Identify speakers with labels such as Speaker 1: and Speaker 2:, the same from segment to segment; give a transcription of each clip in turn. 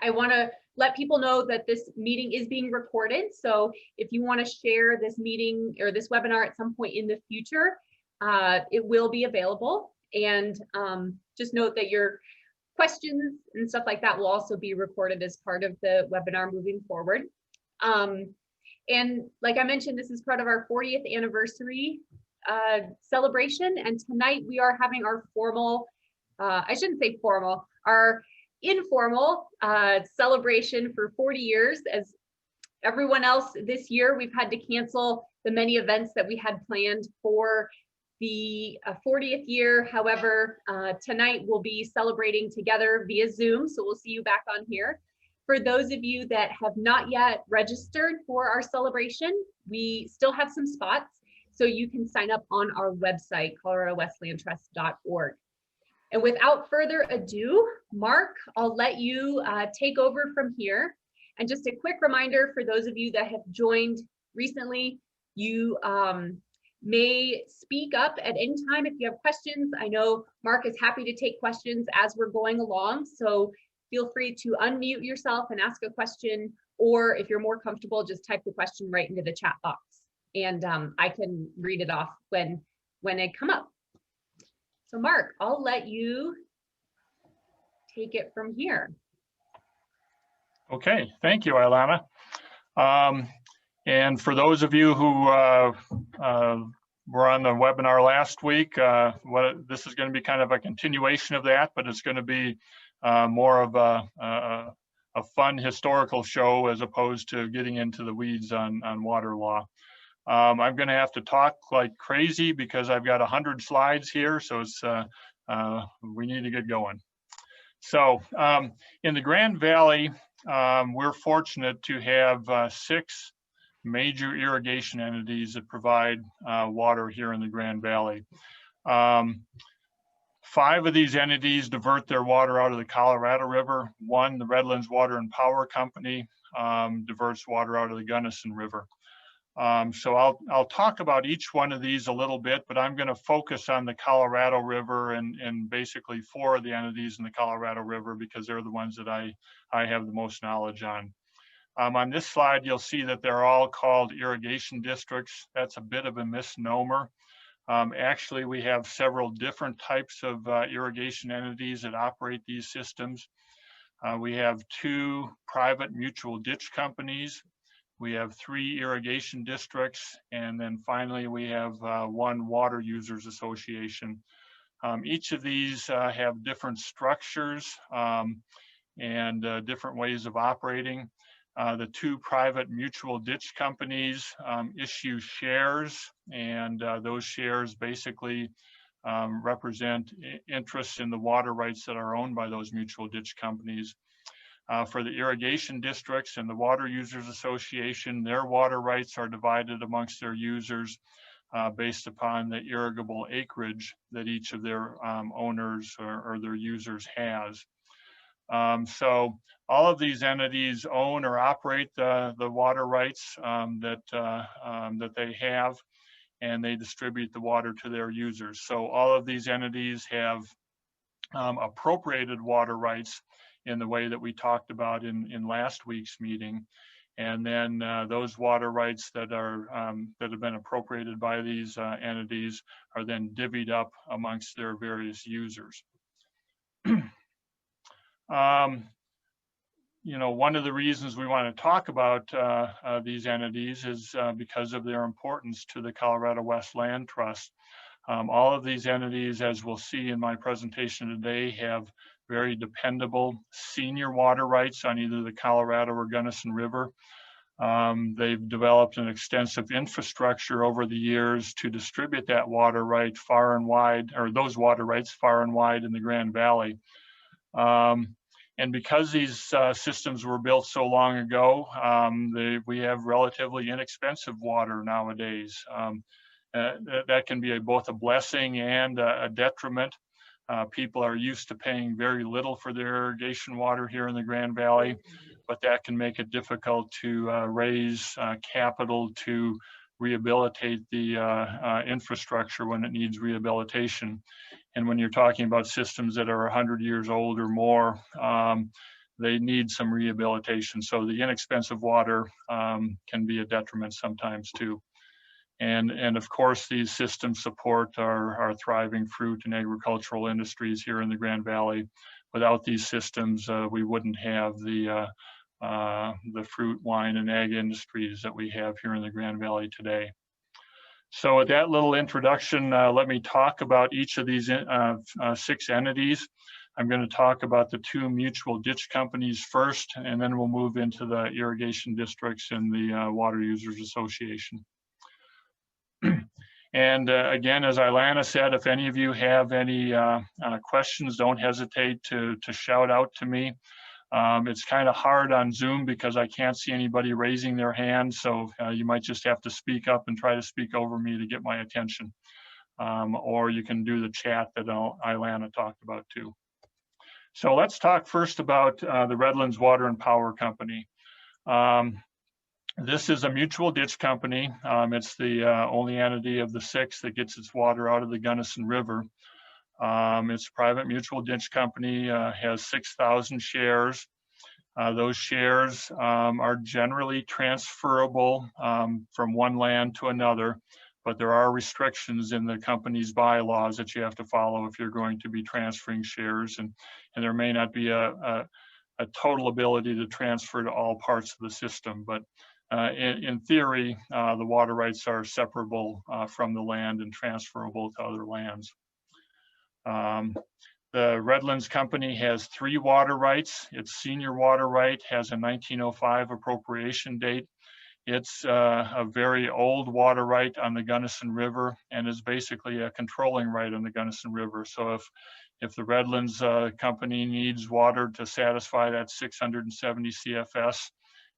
Speaker 1: I want to let people know that this meeting is being recorded. So if you want to share this meeting or this webinar at some point in the future, it will be available. And just note that your questions and stuff like that will also be recorded as part of the webinar moving forward. And like I mentioned, this is part of our 40th anniversary celebration. And tonight we are having our formal, I shouldn't say formal, our informal celebration for 40 years. As everyone else this year, we've had to cancel the many events that we had planned for the 40th year. However, tonight we'll be celebrating together via Zoom, so we'll see you back on here. For those of you that have not yet registered for our celebration, we still have some spots, so you can sign up on our website, coloradowestlandtrust.org. And without further ado, Mark, I'll let you take over from here. And just a quick reminder for those of you that have joined recently, you may speak up at any time if you have questions. I know Mark is happy to take questions as we're going along, so feel free to unmute yourself and ask a question, or if you're more comfortable, just type the question right into the chat box, and I can read it off when they come up. So Mark, I'll let you take it from here.
Speaker 2: Okay, thank you, Ilana. And for those of you who were on the webinar last week, this is going to be kind of a continuation of that, but it's going to be more of a fun historical show as opposed to getting into the weeds on water law. I'm going to have to talk like crazy because I've got 100 slides here, so it's we need to get going. So in the Grand Valley, we're fortunate to have 6 major irrigation entities that provide water here in the Grand Valley. 5 of these entities divert their water out of the Colorado River. 1, the Redlands Water and Power Company, diverts water out of the Gunnison River. So I'll talk about each one of these a little bit, but I'm going to focus on the Colorado River and basically 4 of the entities in the Colorado River because they're the ones that I have the most knowledge on. On this slide, you'll see that they're all called irrigation districts. That's a bit of a misnomer. Actually, we have several different types of irrigation entities that operate these systems. We have 2 private mutual ditch companies. We have 3 irrigation districts, and then finally we have 1 water users association. Each of these have different structures and different ways of operating. The 2 private mutual ditch companies issue shares, and those shares basically represent interests in the water rights that are owned by those mutual ditch companies. For the irrigation districts and the Water Users Association, their water rights are divided amongst their users based upon the irrigable acreage that each of their owners or their users has. So all of these entities own or operate the water rights that they have, and they distribute the water to their users. So all of these entities have appropriated water rights in the way that we talked about in last week's meeting. And then those water rights that have been appropriated by these entities are then divvied up amongst their various users. You know, one of the reasons we want to talk about these entities is because of their importance to the Colorado West Land Trust. All of these entities, as we'll see in my presentation today, have very dependable senior water rights on either the Colorado or Gunnison River. They've developed an extensive infrastructure over the years to distribute that water right far and wide, or those water rights far and wide in the Grand Valley. And because these systems were built so long ago, we have relatively inexpensive water nowadays. That can be both a blessing and a detriment. People are used to paying very little for their irrigation water here in the Grand Valley, but that can make it difficult to raise capital to rehabilitate the infrastructure when it needs rehabilitation. And when you're talking about systems that are 100 years old or more, they need some rehabilitation. So the inexpensive water can be a detriment sometimes too. And of course, these systems support our thriving fruit and agricultural industries here in the Grand Valley. Without these systems, we wouldn't have the fruit, wine, and ag industries that we have here in the Grand Valley today. So with that little introduction, let me talk about each of these 6 entities. I'm going to talk about the 2 mutual ditch companies first, and then we'll move into the irrigation districts and the Water Users Association. And again, as Ilana said, if any of you have any questions, don't hesitate to shout out to me. It's kind of hard on Zoom because I can't see anybody raising their hand, so you might just have to speak up and try to speak over me to get my attention. Or you can do the chat that Ilana talked about too. So let's talk first about the Redlands Water and Power Company. This is a mutual ditch company. It's the only entity of the 6 that gets its water out of the Gunnison River. It's a private mutual ditch company, has 6,000 shares. Those shares are generally transferable from one land to another, but there are restrictions in the company's bylaws that you have to follow if you're going to be transferring shares, and there may not be a total ability to transfer to all parts of the system, but in theory, the water rights are separable from the land and transferable to other lands. The Redlands Company has 3 water rights. Its senior water right has a 1905 appropriation date. It's a very old water right on the Gunnison River and is basically a controlling right on the Gunnison River. So if the Redlands Company needs water to satisfy that 670 CFS,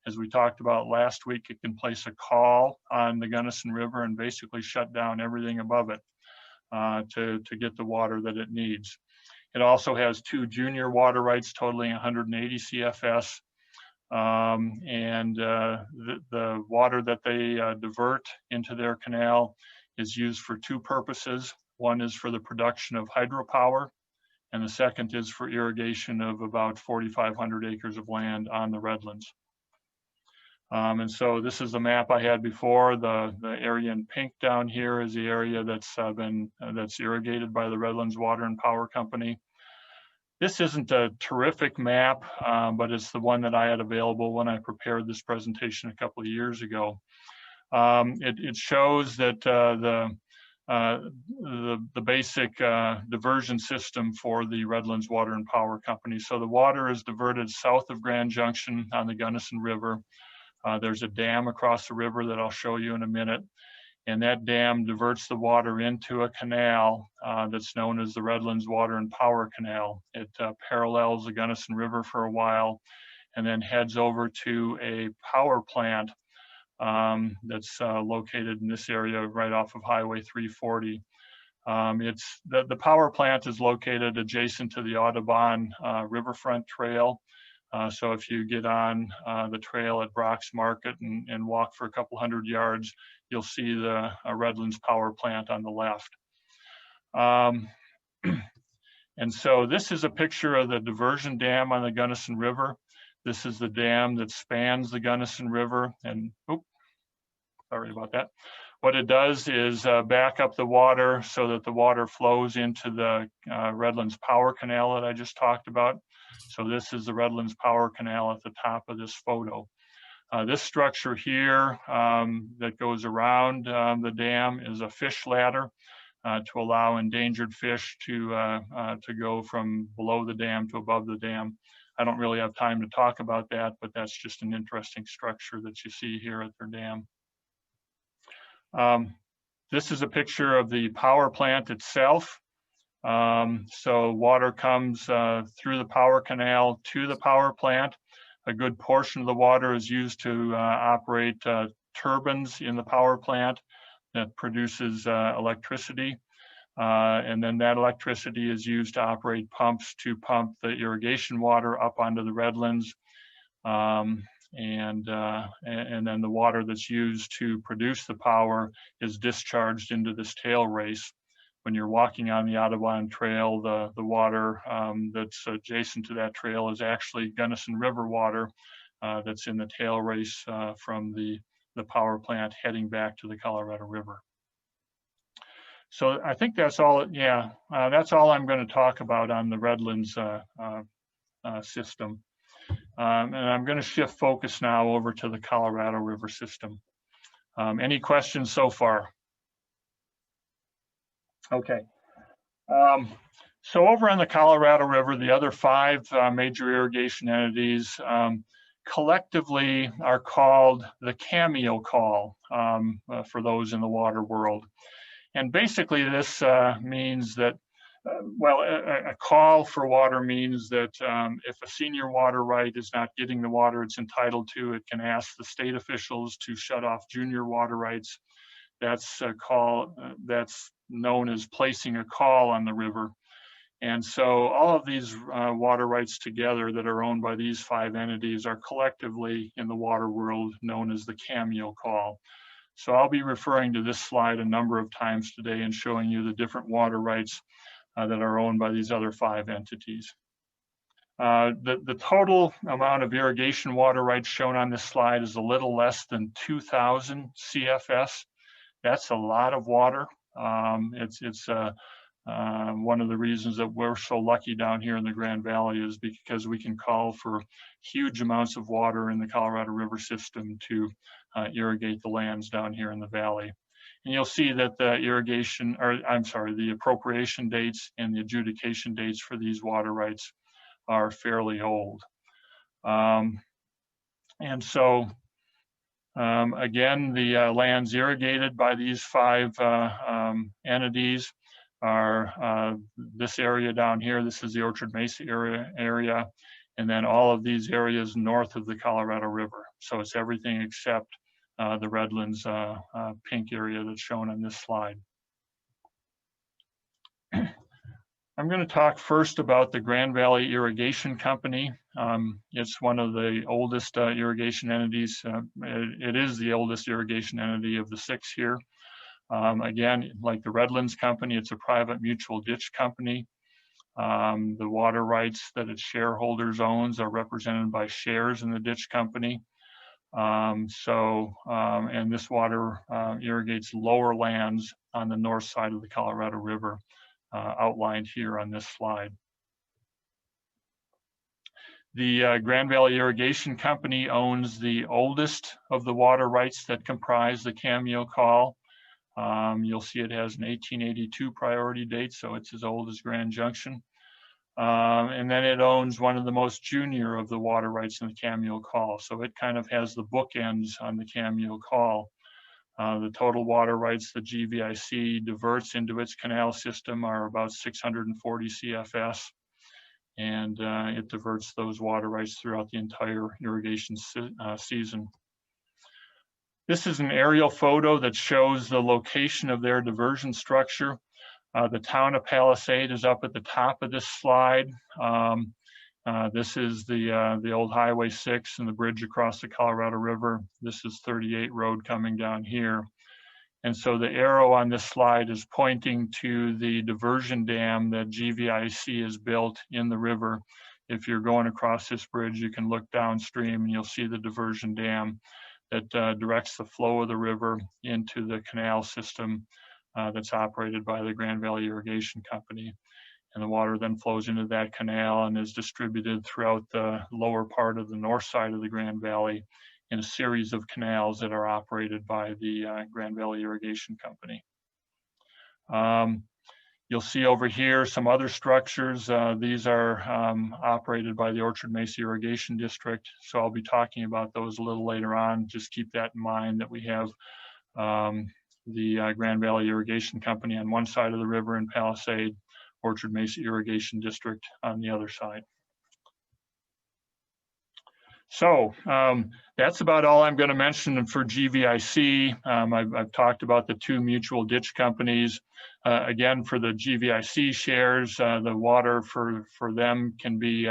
Speaker 2: as we talked about last week, it can place a call on the Gunnison River and basically shut down everything above it to get the water that it needs. It also has 2 junior water rights totaling 180 CFS. The water that they divert into their canal is used for 2 purposes. One is for the production of hydropower, and the second is for irrigation of about 4,500 acres of land on the Redlands. And so this is the map I had before. The area in pink down here is the area that's irrigated by the Redlands Water and Power Company. This isn't a terrific map, but it's the one that I had available when I prepared this presentation a couple of years ago. It shows that the basic diversion system for the Redlands Water and Power Company. So the water is diverted south of Grand Junction on the Gunnison River. There's a dam across the river that I'll show you in a minute. And that dam diverts the water into a canal that's known as the Redlands Water and Power Canal. It parallels the Gunnison River for a while and then heads over to a power plant that's located in this area right off of Highway 340. The power plant is located adjacent to the Audubon Riverfront Trail. So if you get on the trail at Brock's Market and walk for a couple hundred yards, you'll see the Redlands power plant on the left. And so this is a picture of the diversion dam on the Gunnison River. This is the dam that spans the Gunnison River, and sorry about that. What it does is back up the water so that the water flows into the Redlands Power Canal that I just talked about. So this is the Redlands Power Canal at the top of this photo. This structure here that goes around the dam is a fish ladder to allow endangered fish to go from below the dam to above the dam. I don't really have time to talk about that, but that's just an interesting structure that you see here at their dam. This is a picture of the power plant itself. So water comes through the power canal to the power plant. A good portion of the water is used to operate turbines in the power plant that produces electricity. And then that electricity is used to operate pumps to pump the irrigation water up onto the Redlands. And then the water that's used to produce the power is discharged into this tail race. when you're walking on the Audubon Trail, the water that's adjacent to that trail is actually Gunnison River water that's in the TAILRACE from the power plant heading back to the Colorado River. So I think that's all, yeah, that's all I'm going to talk about on the Redlands system. And I'm going to shift focus now over to the Colorado River system. Any questions so far? Okay. So over on the Colorado River, the other 5 major irrigation entities collectively are called the Cameo call for those in the water world. And basically this means that, well, a call for water means that if a senior water right is not getting the water it's entitled to, it can ask the state officials to shut off junior water rights. That's a call that's known as placing a call on the river. And so all of these water rights together that are owned by these 5 entities are collectively in the water world known as the Cameo call. So I'll be referring to this slide a number of times today and showing you the different water rights that are owned by these other 5 entities. The total amount of irrigation water rights shown on this slide is a little less than 2,000 CFS. That's a lot of water. It's one of the reasons that we're so lucky down here in the Grand Valley is because we can call for huge amounts of water in the Colorado River system to irrigate the lands down here in the valley. And you'll see that the irrigation, or I'm sorry, the appropriation dates and the adjudication dates for these water rights are fairly old. And so, again, the lands irrigated by these 5 entities are this area down here. This is the Orchard Mesa area, and then all of these areas north of the Colorado River. So it's everything except the Redlands pink area that's shown on this slide. I'm going to talk first about the Grand Valley Irrigation Company. It's one of the oldest irrigation entities. It is the oldest irrigation entity of the 6 here. Again, like the Redlands Company, it's a private mutual ditch company. The water rights that its shareholders owns are represented by shares in the ditch company. And this water irrigates lower lands on the north side of the Colorado River, outlined here on this slide. The Grand Valley Irrigation Company owns the oldest of the water rights that comprise the Cameo call. You'll see it has an 1882 priority date, so it's as old as Grand Junction. And then it owns one of the most junior of the water rights in the Cameo call. So it kind of has the bookends on the Cameo call. The total water rights the GVIC diverts into its canal system are about 640 CFS. And it diverts those water rights throughout the entire irrigation season. This is an aerial photo that shows the location of their diversion structure. The town of Palisade is up at the top of this slide. This is the old Highway 6 and the bridge across the Colorado River. This is 38 road coming down here. And so the arrow on this slide is pointing to the diversion dam that GVIC has built in the river. If you're going across this bridge, you can look downstream and you'll see the diversion dam that directs the flow of the river into the canal system that's operated by the Grand Valley Irrigation Company. And the water then flows into that canal and is distributed throughout the lower part of the north side of the Grand Valley in a series of canals that are operated by the Grand Valley Irrigation Company. You'll see over here some other structures. These are operated by the Orchard Mesa Irrigation District. So I'll be talking about those a little later on. Just keep that in mind that we have the Grand Valley Irrigation Company on one side of the river in Palisade, Orchard Mesa Irrigation District on the other side. So that's about all I'm going to mention for GVIC. I've talked about the 2 mutual ditch companies. Again, for the GVIC shares, the water for them can be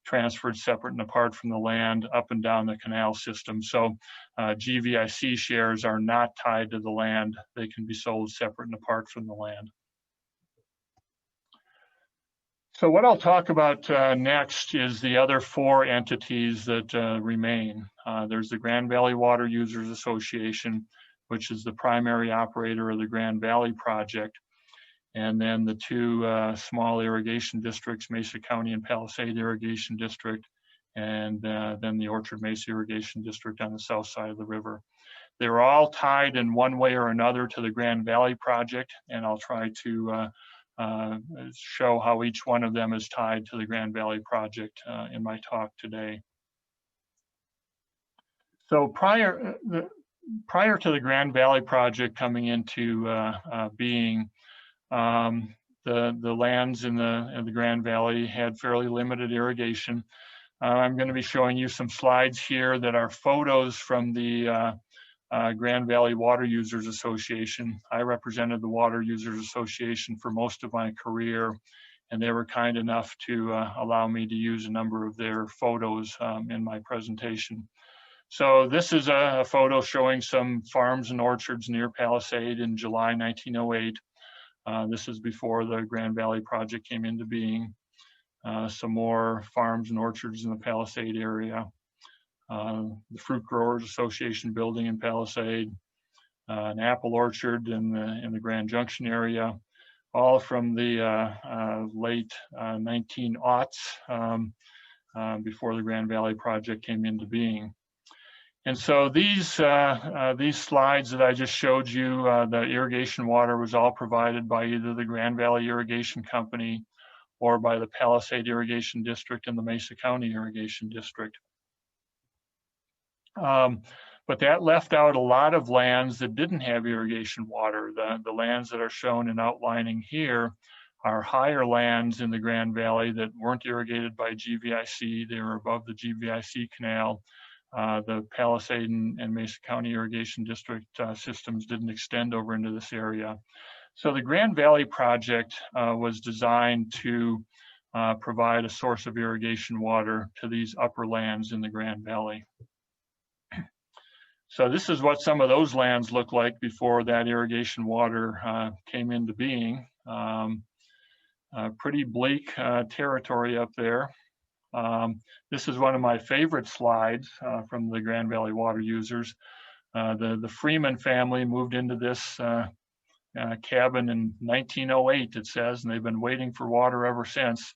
Speaker 2: transferred separate and apart from the land up and down the canal system. So GVIC shares are not tied to the land. They can be sold separate and apart from the land. So what I'll talk about next is the other 4 entities that remain. There's the Grand Valley Water Users Association, which is the primary operator of the Grand Valley project. And then the 2 small irrigation districts, Mesa County and Palisade Irrigation District, and then the Orchard Mesa Irrigation District on the south side of the river. They're all tied in one way or another to the Grand Valley project, and I'll try to show how each one of them is tied to the Grand Valley project in my talk today. So prior to the Grand Valley project coming into being, the lands in the Grand Valley had fairly limited irrigation. I'm going to be showing you some slides here that are photos from the Grand Valley Water Users Association. I represented the Water Users Association for most of my career, and they were kind enough to allow me to use a number of their photos in my presentation. So this is a photo showing some farms and orchards near Palisade in July 1908. This is before the Grand Valley project came into being. Some more farms and orchards in the Palisade area. The Fruit Growers Association building in Palisade, an apple orchard in the Grand Junction area, all from the late 1900s, before the Grand Valley project came into being. And so these slides that I just showed you, the irrigation water was all provided by either the Grand Valley Irrigation Company or by the Palisade Irrigation District and the Mesa County Irrigation District. But that left out a lot of lands that didn't have irrigation water. The lands that are shown and outlining here are higher lands in the Grand Valley that weren't irrigated by GVIC. They were above the GVIC canal. The Palisade and Mesa County Irrigation District systems didn't extend over into this area. So the Grand Valley project was designed to provide a source of irrigation water to these upper lands in the Grand Valley. So this is what some of those lands look like before that irrigation water came into being. Pretty bleak territory up there. This is one of my favorite slides from the Grand Valley water users. The Freeman family moved into this cabin in 1908, it says, and they've been waiting for water ever since.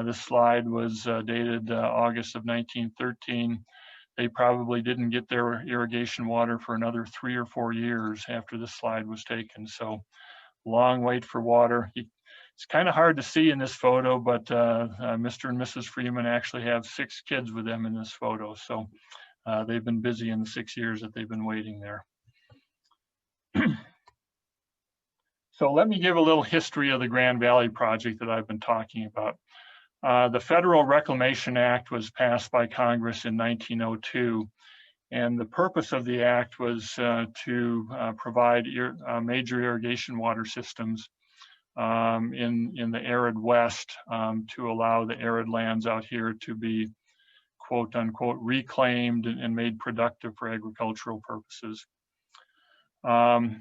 Speaker 2: This slide was dated August of 1913. They probably didn't get their irrigation water for another 3 or 4 years after this slide was taken. So long wait for water. It's kind of hard to see in this photo, but Mr. and Mrs. Freeman actually have 6 kids with them in this photo. So they've been busy in the 6 years that they've been waiting there. So let me give a little history of the Grand Valley project that I've been talking about. The Federal Reclamation Act was passed by Congress in 1902, and the purpose of the act was to provide major irrigation water systems in the arid West to allow the arid lands out here to be quote unquote reclaimed and made productive for agricultural purposes. Under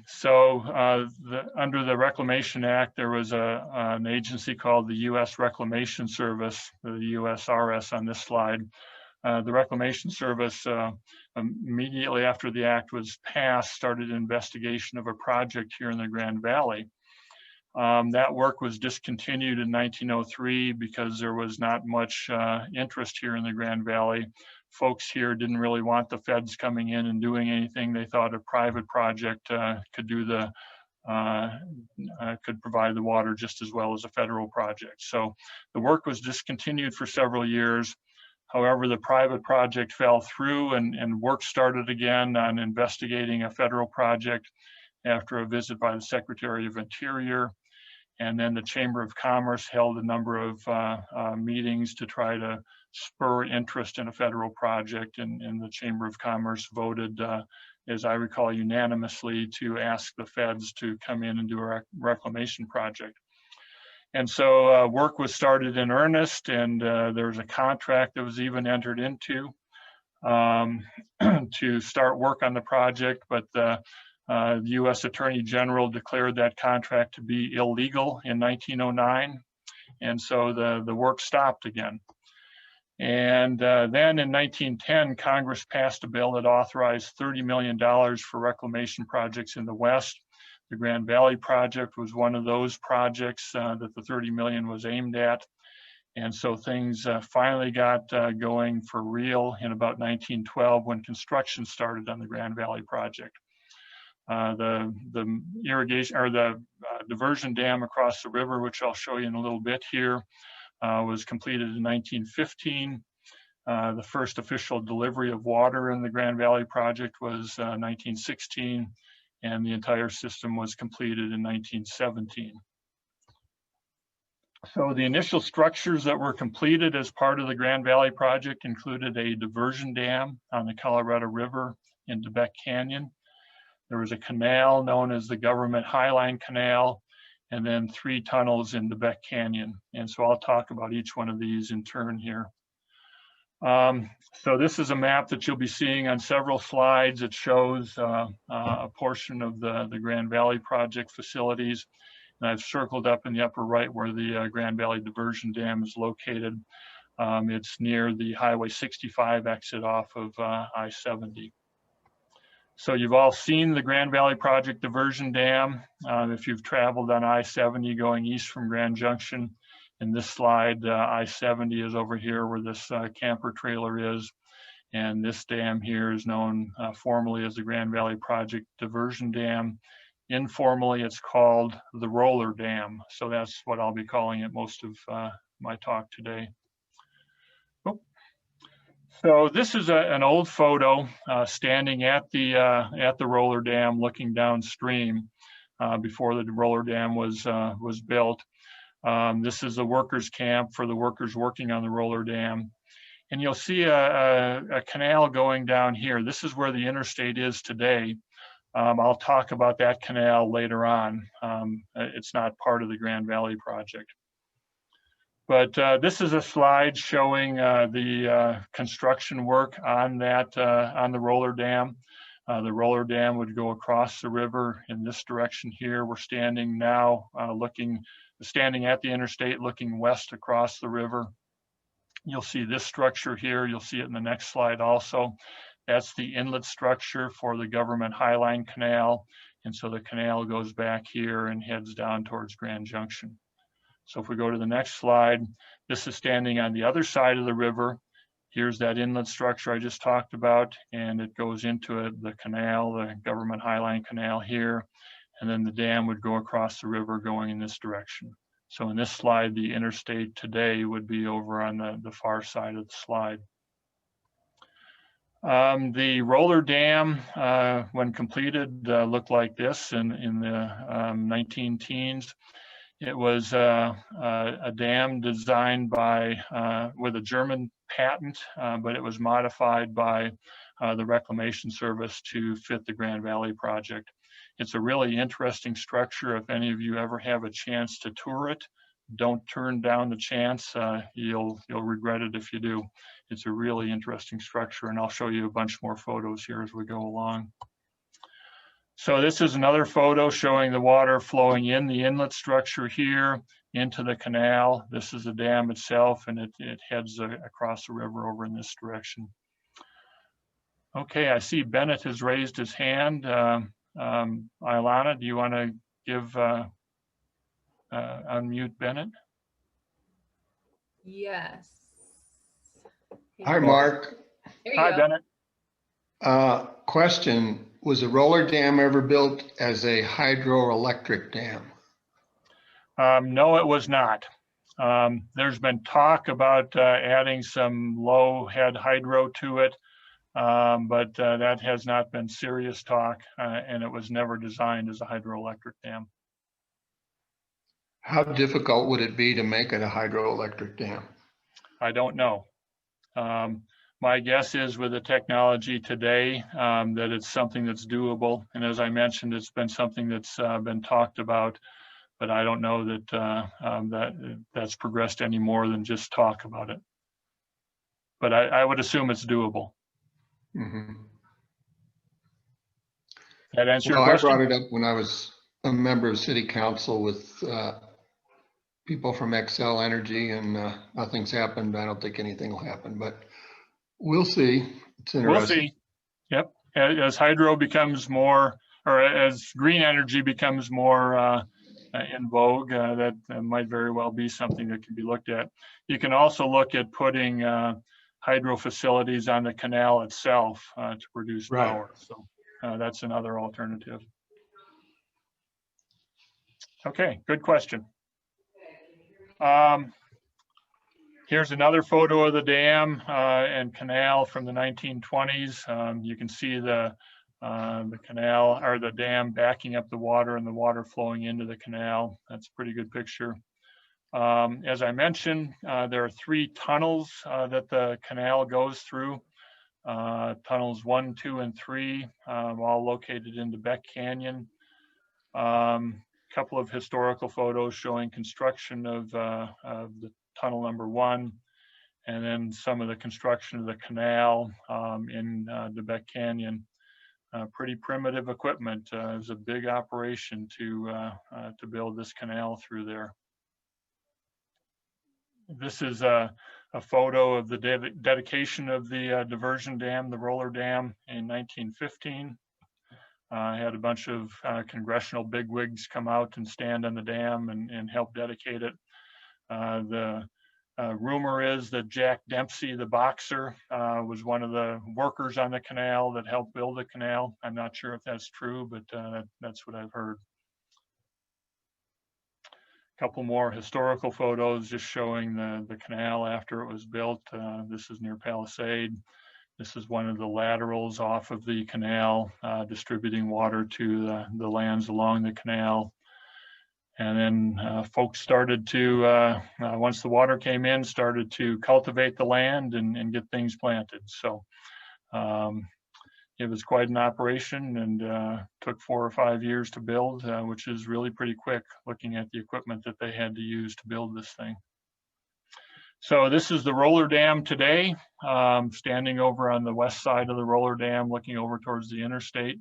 Speaker 2: the Reclamation Act, there was an agency called the U.S. Reclamation Service, the USRS on this slide. The Reclamation Service, immediately after the act was passed, started an investigation of a project here in the Grand Valley. That work was discontinued in 1903 because there was not much interest here in the Grand Valley. Folks here didn't really want the feds coming in and doing anything. They thought a private project could provide the water just as well as a federal project. So the work was discontinued for several years. However, the private project fell through and work started again on investigating a federal project after a visit by the Secretary of Interior. And then the Chamber of Commerce held a number of meetings to try to spur interest in a federal project. And the Chamber of Commerce voted, as I recall, unanimously to ask the feds to come in and do a reclamation project. And so work was started in earnest, and there was a contract that was even entered into to start work on the project, but the U.S. Attorney General declared that contract to be illegal in 1909, And so the work stopped again. And then in 1910, Congress passed a bill that authorized $30 million for reclamation projects in the West. The Grand Valley project was one of those projects that the 30 million was aimed at. And so things finally got going for real in about 1912 when construction started on the Grand Valley project. The irrigation or the diversion dam across the river, which I'll show you in a little bit here, was completed in 1915. The first official delivery of water in the Grand Valley project was 1916, and the entire system was completed in 1917. So the initial structures that were completed as part of the Grand Valley project included a diversion dam on the Colorado River in DeBeck Canyon. There was a canal known as the Government Highline Canal, and then 3 tunnels in DeBeck Canyon. And so I'll talk about each one of these in turn here. So this is a map that you'll be seeing on several slides. It shows a portion of the Grand Valley project facilities. And I've circled up in the upper right where the Grand Valley Diversion Dam is located. It's near the Highway 65 exit off of I-70. So you've all seen the Grand Valley Project Diversion Dam. If you've traveled on I-70 going east from Grand Junction, in this slide, I-70 is over here where this camper trailer is. And this dam here is known formally as the Grand Valley Project Diversion Dam. Informally, it's called the Roller Dam. So that's what I'll be calling it most of my talk today. So this is an old photo standing at the roller dam looking downstream before the roller dam was built. This is the workers' camp for the workers working on the roller dam. And you'll see a canal going down here. This is where the interstate is today. I'll talk about that canal later on. It's not part of the Grand Valley project. But this is a slide showing the construction work on the roller dam. The roller dam would go across the river in this direction here. We're standing now standing at the interstate looking west across the river. You'll see this structure here. You'll see it in the next slide also. That's the inlet structure for the Government Highline Canal. And so the canal goes back here and heads down towards Grand Junction. So if we go to the next slide, this is standing on the other side of the river. Here's that inlet structure I just talked about, and it goes into the canal, the Government Highline Canal here, and then the dam would go across the river going in this direction. So in this slide, the interstate today would be over on the far side of the slide. The roller dam, when completed, looked like this in the 19 teens. It was a dam designed with a German patent, but it was modified by the Reclamation Service to fit the Grand Valley project. It's a really interesting structure. If any of you ever have a chance to tour it, don't turn down the chance. You'll regret it if you do. It's a really interesting structure, and I'll show you a bunch more photos here as we go along. So this is another photo showing the water flowing in the inlet structure here into the canal. This is the dam itself, and it heads across the river over in this direction. Okay, I see Bennett has raised his hand. Ilana, do you want to give unmute Bennett?
Speaker 1: Yes.
Speaker 3: Hi, Mark.
Speaker 1: There you
Speaker 2: Hi,
Speaker 1: go.
Speaker 2: Bennett.
Speaker 3: Question, was a roller dam ever built as a hydroelectric dam?
Speaker 2: No, it was not. There's been talk about adding some low head hydro to it, but that has not been serious talk, and it was never designed as a hydroelectric dam.
Speaker 3: How difficult would it be to make it a hydroelectric dam?
Speaker 2: I don't know. My guess is with the technology today that it's something that's doable. And as I mentioned, it's been something that's been talked about, but I don't know that that's progressed any more than just talk about it. But I would assume it's doable.
Speaker 3: Mm-hmm.
Speaker 2: That answer your
Speaker 3: Well,
Speaker 2: question?
Speaker 3: I brought it up when I was a member of city council with people from Xcel Energy, and nothing's happened. I don't think anything will happen, but we'll see. It's interesting.
Speaker 2: We'll see. Yep. As hydro becomes more, or as green energy becomes more in vogue, that might very well be something that can be looked at. You can also look at putting hydro facilities on the canal itself to produce power. So that's another alternative. Okay, good question. Here's another photo of the dam and canal from the 1920s. You can see the canal or the dam backing up the water and the water flowing into the canal. That's a pretty good picture. As I mentioned, there are 3 tunnels that the canal goes through. Tunnels 1, 2, and 3, all located in the Beck Canyon. Couple of historical photos showing construction of the tunnel number 1, and then some of the construction of the canal in the Beck Canyon. Pretty primitive equipment. It was a big operation to build this canal through there. This is a photo of the dedication of the diversion dam, the roller dam, in 1915. I had a bunch of congressional bigwigs come out and stand on the dam and help dedicate it. The rumor is that Jack Dempsey, the boxer, was one of the workers on the canal that helped build the canal. I'm not sure if that's true, but that's what I've heard. A couple more historical photos just showing the canal after it was built. This is near Palisade. This is one of the laterals off of the canal, distributing water to the lands along the canal. And then folks started to, once the water came in, started to cultivate the land and get things planted. So it was quite an operation, and took 4 or 5 years to build, which is really pretty quick looking at the equipment that they had to use to build this thing. So this is the roller dam today, standing over on the west side of the roller dam, looking over towards the interstate.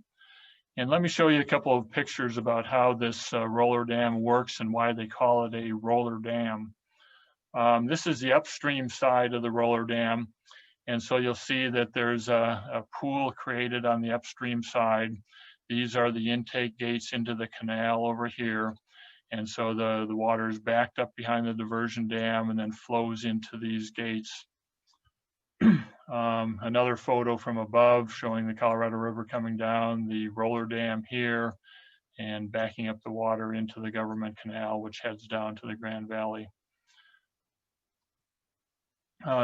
Speaker 2: And let me show you a couple of pictures about how this roller dam works and why they call it a roller dam. This is the upstream side of the roller dam. And so you'll see that there's a pool created on the upstream side. These are the intake gates into the canal over here. And so the water is backed up behind the diversion dam and then flows into these gates. Another photo from above showing the Colorado River coming down, the roller dam here, and backing up the water into the government canal, which heads down to the Grand Valley.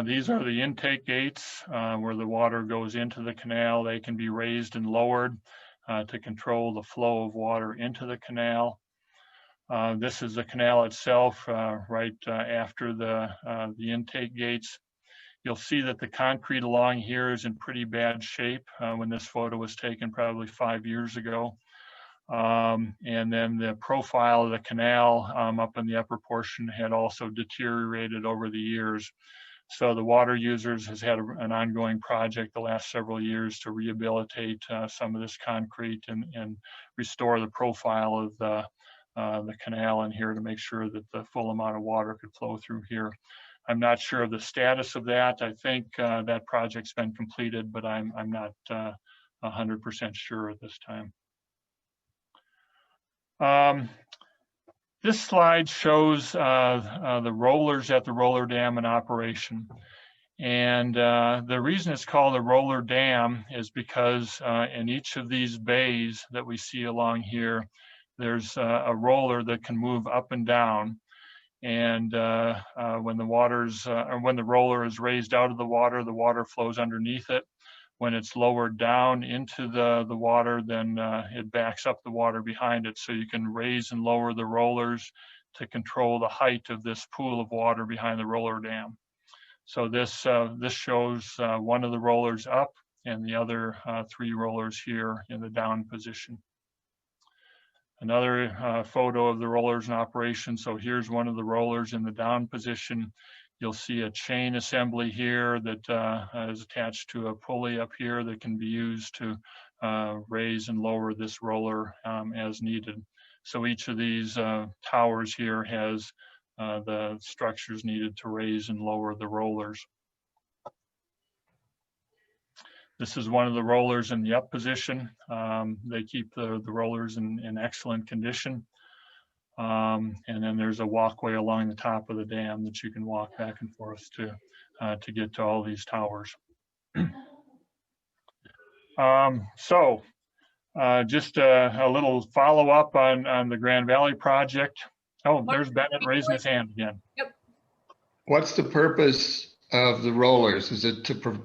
Speaker 2: These are the intake gates where the water goes into the canal. They can be raised and lowered to control the flow of water into the canal. This is the canal itself right after the intake gates. You'll see that the concrete along here is in pretty bad shape when this photo was taken probably 5 years ago. And then the profile of the canal up in the upper portion had also deteriorated over the years. So the water users has had an ongoing project the last several years to rehabilitate some of this concrete and restore the profile of the canal in here to make sure that the full amount of water could flow through here. I'm not sure of the status of that. I think that project's been completed, but I'm not 100% sure at this time. This slide shows the rollers at the roller dam in operation. And the reason it's called a roller dam is because in each of these bays that we see along here, there's a roller that can move up and down. And when the when the roller is raised out of the water flows underneath it. When it's lowered down into the water, then it backs up the water behind it. So you can raise and lower the rollers to control the height of this pool of water behind the roller dam. So this shows one of the rollers up and the other 3 rollers here in the down position. Another photo of the rollers in operation. So here's one of the rollers in the down position. You'll see a chain assembly here that is attached to a pulley up here that can be used to raise and lower this roller as needed. So each of these towers here has the structures needed to raise and lower the rollers. This is one of the rollers in the up position. They keep the rollers in excellent condition. And then there's a walkway along the top of the dam that you can walk back and forth to get to all these towers. Just a little follow-up on the Grand Valley project. Oh, there's Bennett raising his hand again.
Speaker 1: Yep.
Speaker 3: What's the purpose of the rollers? Is it to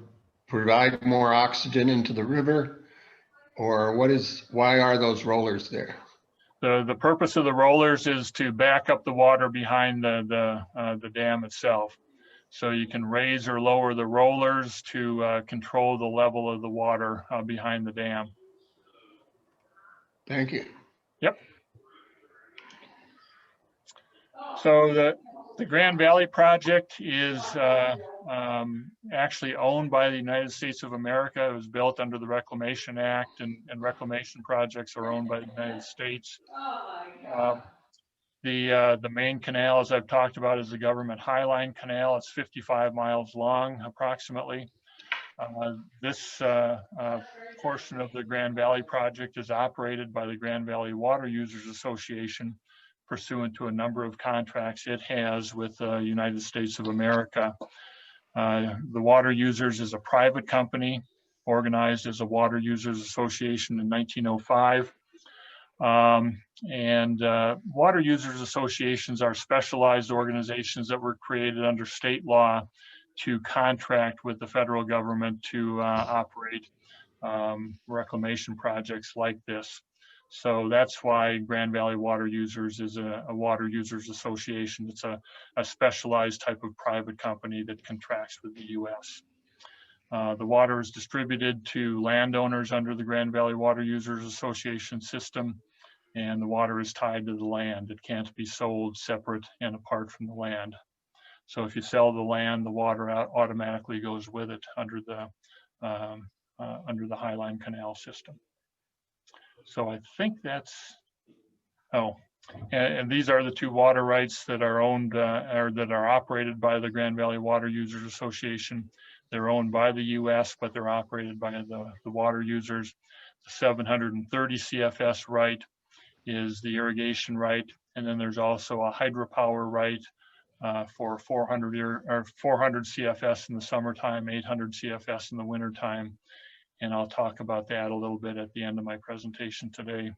Speaker 3: provide more oxygen into the river? Or why are those rollers there?
Speaker 2: The purpose of the rollers is to back up the water behind the dam itself. So you can raise or lower the rollers to control the level of the water behind the dam.
Speaker 3: Thank you.
Speaker 2: Yep. So the Grand Valley project is actually owned by the United States of America. It was built under the Reclamation Act, and reclamation projects are owned by the United States. The main canal, as I've talked about, is the Government Highline Canal. It's 55 miles long, approximately. This portion of the Grand Valley project is operated by the Grand Valley Water Users Association, pursuant to a number of contracts it has with the United States of America. The Water Users is a private company organized as a Water Users Association in 1905. Water Users Associations are specialized organizations that were created under state law to contract with the federal government to operate reclamation projects like this. So that's why Grand Valley Water Users is a Water Users Association. It's a specialized type of private company that contracts with the U.S. The water is distributed to landowners under the Grand Valley Water Users Association system, and the water is tied to the land. It can't be sold separate and apart from the land. So if you sell the land, the water automatically goes with it under the Highline Canal system. So I think that's, and these are the two water rights that are owned or that are operated by the Grand Valley Water Users Association. They're owned by the U.S., but they're operated by the water users. The 730 CFS right is the irrigation right, and then there's also a hydropower right for 400 CFS in the summertime, 800 CFS in the wintertime. And I'll talk about that a little bit at the end of my presentation today.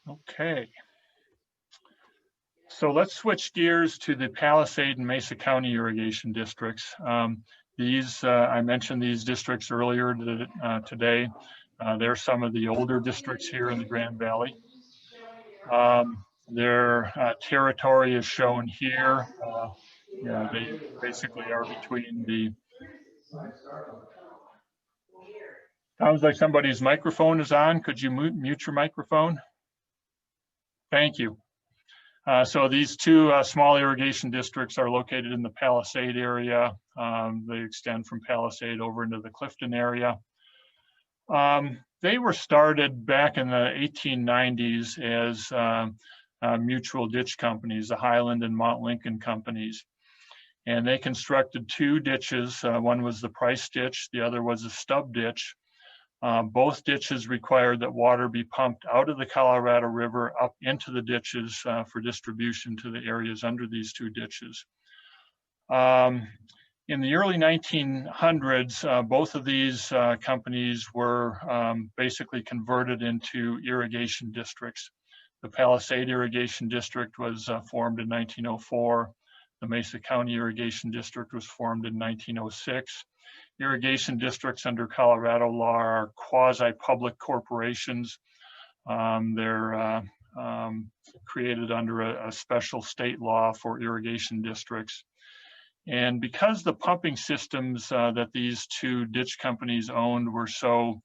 Speaker 2: Okay. So let's switch gears to the Palisade and Mesa County irrigation districts. I mentioned these districts earlier today. They're some of the older districts here in the Grand Valley. Their territory is shown here. They basically are between the, sounds like somebody's microphone is on. Could you mute your microphone? Thank you. So these two small irrigation districts are located in the Palisade area. They extend from Palisade over into the Clifton area. They were started back in the 1890s as mutual ditch companies, the Highland and Mount Lincoln companies. And they constructed two ditches. One was the Price ditch, the other was a stub ditch. Both ditches required that water be pumped out of the Colorado River up into the ditches for distribution to the areas under these two ditches. In the early 1900s, both of these companies were basically converted into irrigation districts. The Palisade Irrigation District was formed in 1904. The Mesa County Irrigation District was formed in 1906. Irrigation districts under Colorado law are quasi-public corporations. They're created under a special state law for irrigation districts. And because the pumping systems that these two ditch companies owned were so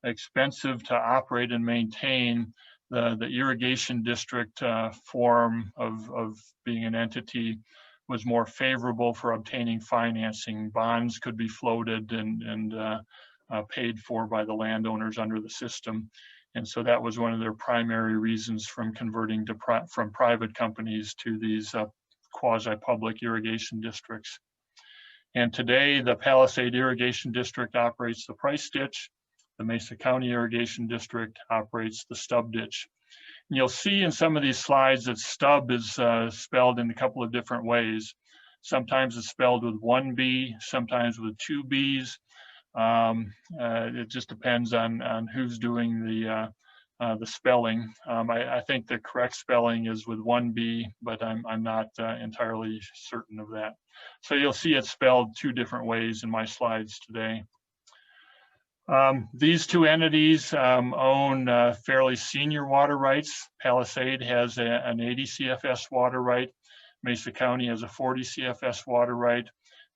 Speaker 2: expensive to operate and maintain, the irrigation district form of being an entity was more favorable for obtaining financing. Bonds could be floated and paid for by the landowners under the system. And so that was one of their primary reasons from converting to from private companies to these quasi-public irrigation districts. And today, the Palisade Irrigation District operates the Price Ditch. The Mesa County Irrigation District operates the Stub Ditch. And you'll see in some of these slides that stub is spelled in a couple of different ways. Sometimes it's spelled with one B, sometimes with two Bs. It just depends on who's doing the spelling. I think the correct spelling is with one B, but I'm not entirely certain of that. So you'll see it spelled two different ways in my slides today. These two entities own fairly senior water rights. Palisade has an 80 CFS water right. Mesa County has a 40 CFS water right.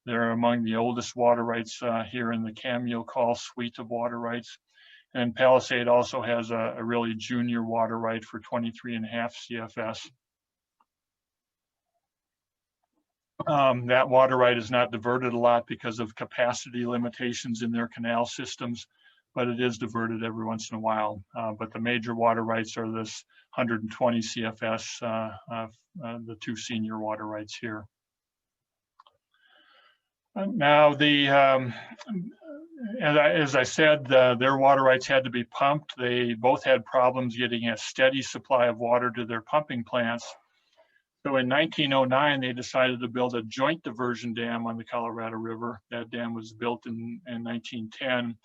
Speaker 2: They're among the oldest water rights here in the Cameo call suite of water rights. And Palisade also has a really junior water right for 23.5 CFS. That water right is not diverted a lot because of capacity limitations in their canal systems, but it is diverted every once in a while. But the major water rights are this 120 CFS, the two senior water rights here. Now, as I said, their water rights had to be pumped. They both had problems getting a steady supply of water to their pumping plants. So in 1909, they decided to build a joint diversion dam on the Colorado River. That dam was built in 1910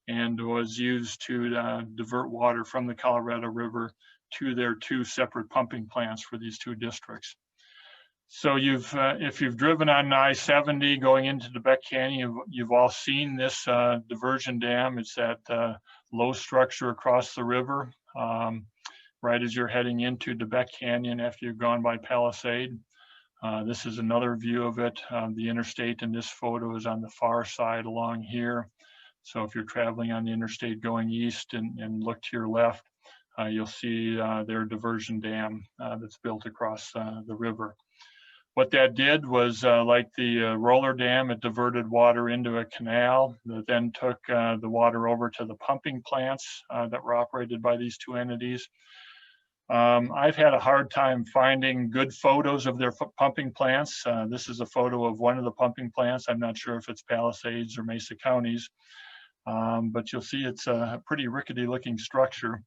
Speaker 2: and was used to divert water from the Colorado River to their two separate pumping plants for these two districts. So if you've driven on I-70 going into the Beck Canyon, you've all seen this diversion dam. It's that low structure across the river, right as you're heading into the Beck Canyon after you've gone by Palisade. This is another view of it. The interstate in this photo is on the far side along here. So if you're traveling on the interstate going east and look to your left, you'll see their diversion dam that's built across the river. What that did was, like the roller dam, it diverted water into a canal that then took the water over to the pumping plants that were operated by these two entities. I've had a hard time finding good photos of their pumping plants. This is a photo of one of the pumping plants. I'm not sure if it's Palisades or Mesa Counties, but you'll see it's a pretty rickety looking structure.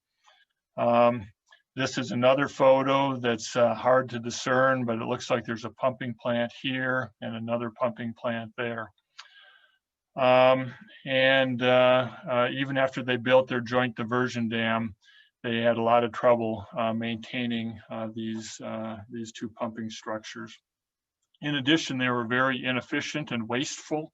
Speaker 2: This is another photo that's hard to discern, but it looks like there's a pumping plant here and another pumping plant there. Even after they built their joint diversion dam, they had a lot of trouble maintaining these two pumping structures. In addition, they were very inefficient and wasteful.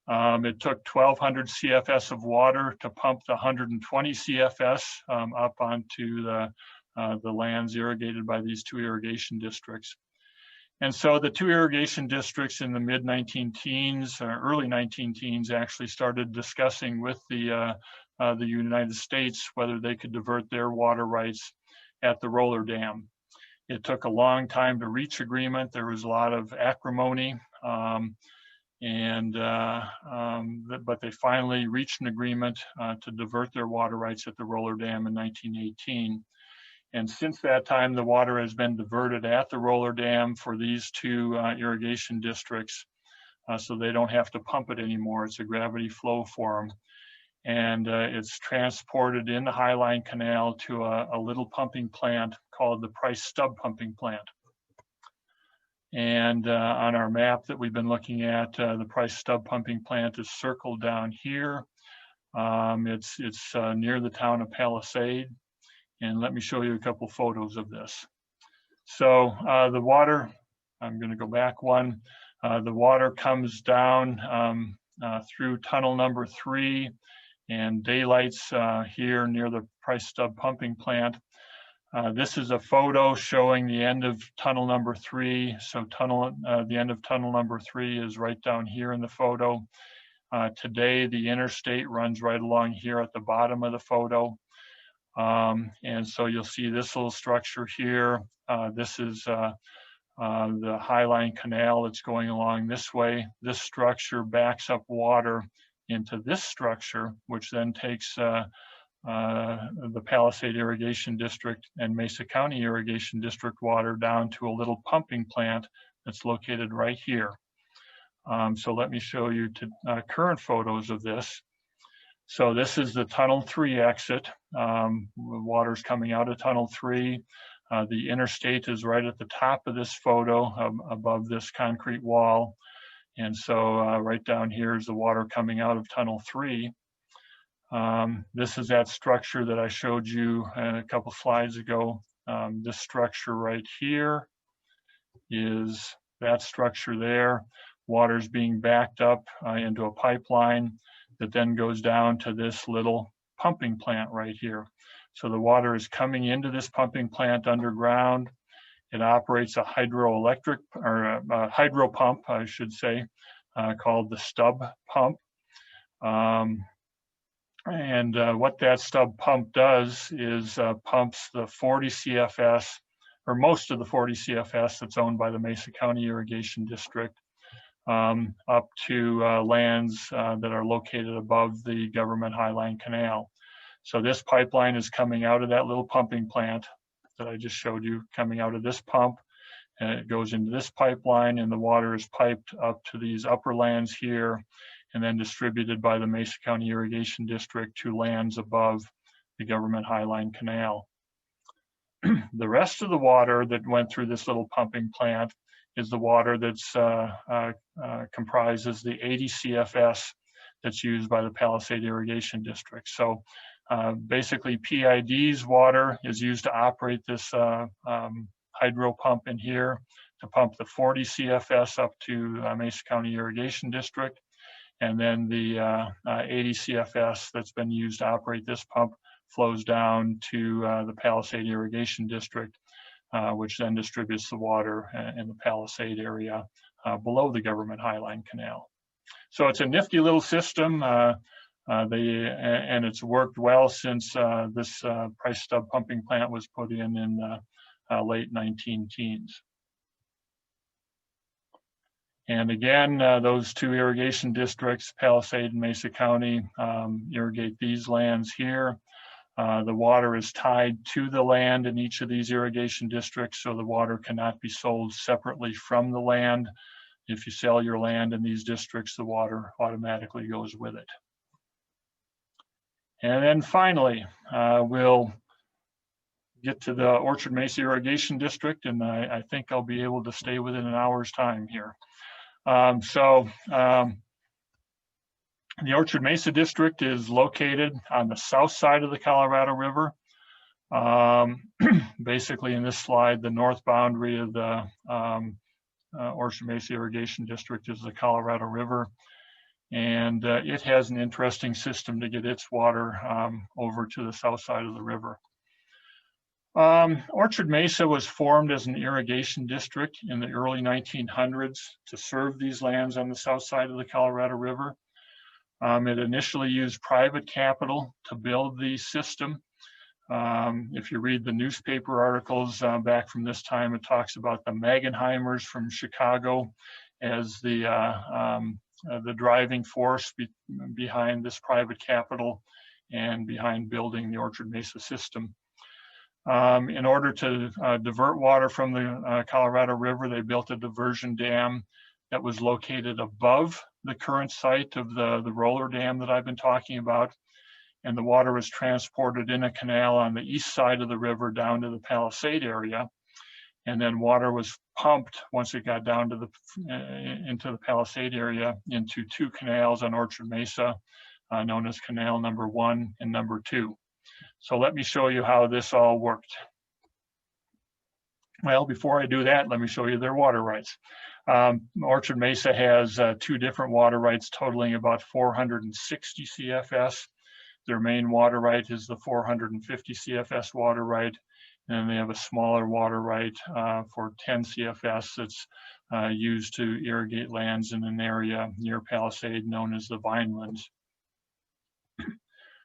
Speaker 2: It took 1,200 CFS of water to pump the 120 CFS up onto the lands irrigated by these two irrigation districts. And so the two irrigation districts in the mid-19-teens, early 19-teens, actually started discussing with the United States whether they could divert their water rights at the roller dam. It took a long time to reach agreement. There was a lot of acrimony, but they finally reached an agreement to divert their water rights at the roller dam in 1918. And since that time, the water has been diverted at the roller dam for these two irrigation districts, so they don't have to pump it anymore. It's a gravity flow for them. And it's transported in the Highline Canal to a little pumping plant called the PRICE-STUB pumping plant. And on our map that we've been looking at, the PRICE-STUB pumping plant is circled down here. It's near the town of Palisade. And let me show you a couple photos of this. So the water, I'm going to go back one. The water comes down through tunnel number 3 and daylights here near the PRICE-STUB pumping plant. This is a photo showing the end of tunnel number 3. So the end of tunnel number 3 is right down here in the photo. Today, the interstate runs right along here at the bottom of the photo. And so you'll see this little structure here. This is the Highline Canal that's going along this way. This structure backs up water into this structure, which then takes the Palisade Irrigation District and Mesa County Irrigation District water down to a little pumping plant that's located right here. So let me show you current photos of this. So this is the Tunnel 3 exit. Water's coming out of Tunnel 3. The interstate is right at the top of this photo, above this concrete wall. And so right down here is the water coming out of Tunnel 3. This is that structure that I showed you a couple slides ago. This structure right here is that structure there. Water's being backed up into a pipeline that then goes down to this little pumping plant right here. So the water is coming into this pumping plant underground. It operates a hydroelectric, or a hydro pump, I should say, called the STUB pump. What that STUB pump does is pumps the 40 CFS, or most of the 40 CFS that's owned by the Mesa County Irrigation District, up to lands that are located above the government Highline Canal. So this pipeline is coming out of that little pumping plant that I just showed you, coming out of this pump, and it goes into this pipeline, and the water is piped up to these upper lands here, and then distributed by the Mesa County Irrigation District to lands above the government Highline Canal. The rest of the water that went through this little pumping plant is the water that's comprises the 80 CFS that's used by the Palisade Irrigation District. So basically PID's water is used to operate this hydro pump in here to pump the 40 CFS up to Mesa County Irrigation District. And then the 80 CFS that's been used to operate this pump flows down to the Palisade Irrigation District, which then distributes the water in the Palisade area below the government Highline Canal. So it's a nifty little system, and it's worked well since this PRICE-STUB pumping plant was put in the late 19 teens. And again, those two irrigation districts, Palisade and Mesa County, irrigate these lands here. The water is tied to the land in each of these irrigation districts, so the water cannot be sold separately from the land. If you sell your land in these districts, the water automatically goes with it. And then finally, we'll get to the Orchard Mesa Irrigation District, and I think I'll be able to stay within an hour's time here. The Orchard Mesa District is located on the south side of the Colorado River. Basically in this slide, the north boundary of the Orchard Mesa Irrigation District is the Colorado River. And it has an interesting system to get its water over to the south side of the river. Orchard Mesa was formed as an irrigation district in the early 1900s to serve these lands on the south side of the Colorado River. It initially used private capital to build the system. If you read the newspaper articles back from this time, it talks about the Magenheimers from Chicago as the driving force behind this private capital and behind building the Orchard Mesa system. In order to divert water from the Colorado River, they built a diversion dam that was located above the current site of the roller dam that I've been talking about. And the water was transported in a canal on the east side of the river down to the Palisade area. And then water was pumped once it got down to into the Palisade area into two canals on Orchard Mesa, known as Canal number 1 and number 2. So let me show you how this all worked. Well, before I do that, let me show you their water rights. Orchard Mesa has 2 different water rights totaling about 460 CFS. Their main water right is the 450 CFS water right, and they have a smaller water right for 10 CFS that's used to irrigate lands in an area near Palisade known as the Vinelands.